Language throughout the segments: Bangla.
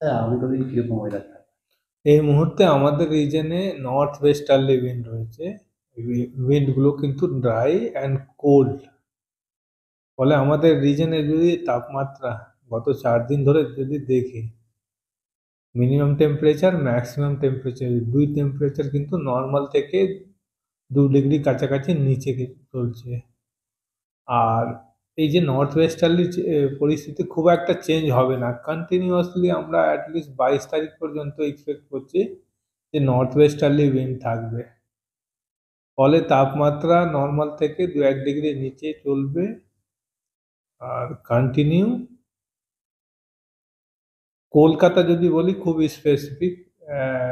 স্যার আগামীকাল দিন কিরকম ওয়েদার থাকবে? এই মুহূর্তে আমাদের রিজনে নর্থ ওয়েস্টার্লি উইন্ড রয়েছে। উইন্ডগুলো কিন্তু ড্রাই অ্যান্ড কোল্ড। ফলে আমাদের রিজনে যদি তাপমাত্রা গত 4 দিন ধরে যদি দেখি, মিনিমাম টেম্পারেচার ম্যাক্সিমাম টেম্পারেচার দুই টেম্পারেচার কিন্তু নর্মাল থেকে 2 ডিগ্রি কাছাকাছি নিচে চলছে। আর এই যে নর্থ ওয়েস্টার্লি পরিস্থিতি খুব একটা চেঞ্জ হবে না, কন্টিনিউয়াসলি আমরা অ্যাটলিস্ট 22 তারিখ পর্যন্ত এক্সপেক্ট করছি যে নর্থ ওয়েস্টার্লি উইন্ড থাকবে। ফলে তাপমাত্রা নর্মাল থেকে 2-1 ডিগ্রি নিচে চলবে। আর কন্টিনিউ কলকাতা যদি বলি খুব স্পেসিফিক,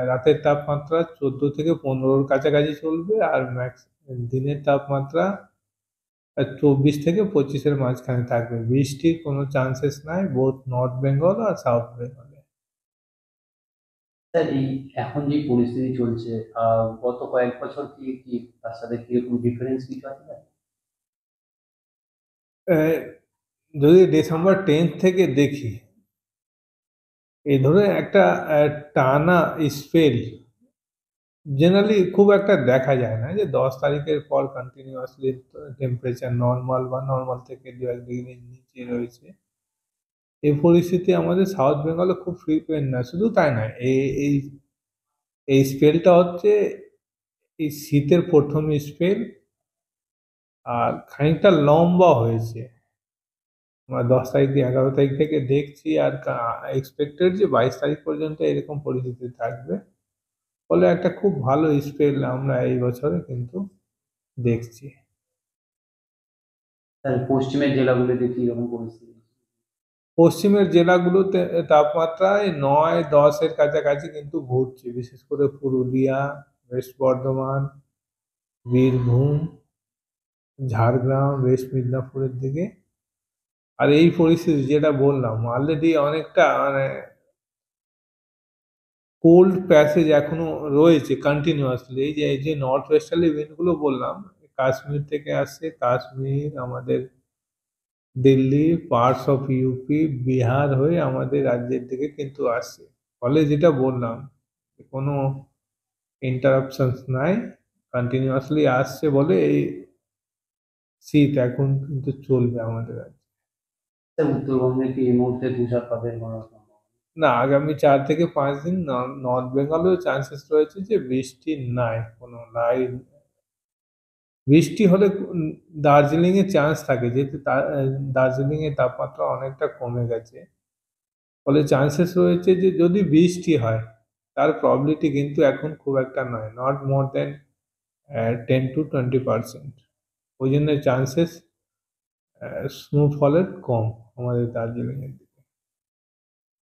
রাতের তাপমাত্রা 14 থেকে 15-র কাছাকাছি চলবে, আর ম্যাক্স দিনের তাপমাত্রা 24 থেকে 25-এর মাঝখানে থাকবে। বৃষ্টির কোনো চান্সেস নাই বোথ নর্থ বেঙ্গল আর সাউথ বেঙ্গলে। স্যার এই এখন যে পরিস্থিতি চলছে, গত কয়েক বছর কি কি তার সাথে কিরকম ডিফারেন্স কিছু আছে স্যার? যদি ডিসেম্বর 10 থেকে দেখি, এই ধরে একটা টানা স্পেল জেনারেলি খুব একটা দেখা যায় না, যে 10 তারিখের পর কন্টিনিউয়াসলি টেম্পারেচার নর্মাল বা নর্মাল থেকে 2-1 ডিগ্রি নিচে রয়েছে। এই পরিস্থিতি আমাদের সাউথ বেঙ্গলে খুব ফ্রিকুয়েন্ট না। শুধু তাই নয়, এই এই এই স্পেলটা হচ্ছে এই শীতের প্রথম স্পেল, আর খানিকটা লম্বা হয়েছে। আমরা 10 তারিখ 11 তারিখ থেকে দেখছি, আর এক্সপেক্টেড যে 22 তারিখ পর্যন্ত এরকম পরিস্থিতি থাকবে। ফলে একটা খুব ভালো স্পেল আমরা এই বছরে কিন্তু দেখছি। স্যার পশ্চিমের জেলাগুলোতে কি রকম পরিস্থিতি? পশ্চিমের জেলাগুলোতে তাপমাত্রায় 9-10-এর কাছাকাছি কিন্তু ঘুরছে, বিশেষ করে পুরুলিয়া, ওয়েস্ট বর্ধমান, বীরভূম, ঝাড়গ্রাম, ওয়েস্ট মিদনাপুরের দিকে। আর এই পরিস্থিতি যেটা বললাম অলরেডি অনেকটা মানে কোল্ড প্যাসেজ এখনো রয়েছে কন্টিনিউয়াসলি। এই যে নর্থ ওয়েস্টার্লি উইন্ডগুলো বললাম, কাশ্মীর থেকে আসছে, কাশ্মীর, আমাদের Delhi, parts of UP, Bihar হয়ে আমাদের রাজ্যের দিকে কিন্তু আসছে। ফলে যেটা বললাম, কোনো ইন্টারাপশনস নাই, কন্টিনিউয়াসলি আসছে বলে এই শীত এখন কিন্তু চলবে আমাদের রাজ্যে। স্যার উত্তরবঙ্গে কি এই মুহূর্তে তুষারপাতের কোনো সম্ভাবনা? না, আগামী 4 থেকে 5 দিন নর্থ বেঙ্গলেও চান্সেস রয়েছে যে বৃষ্টি নাই, কোনো নাই। বৃষ্টি হলে দার্জিলিং এ চান্স থাকে, যেহেতু দার্জিলিং এর তাপমাত্রা অনেকটা কমে গেছে। ফলে চান্সেস রয়েছে যে যদি বৃষ্টি হয়, তার প্রবাবিলিটি কিন্তু এখন খুব একটা নয়, নট মোর দেন 10 to 20%। ওই জন্য চান্সেস স্নোফলের কম আমাদের দার্জিলিং এর দিকে।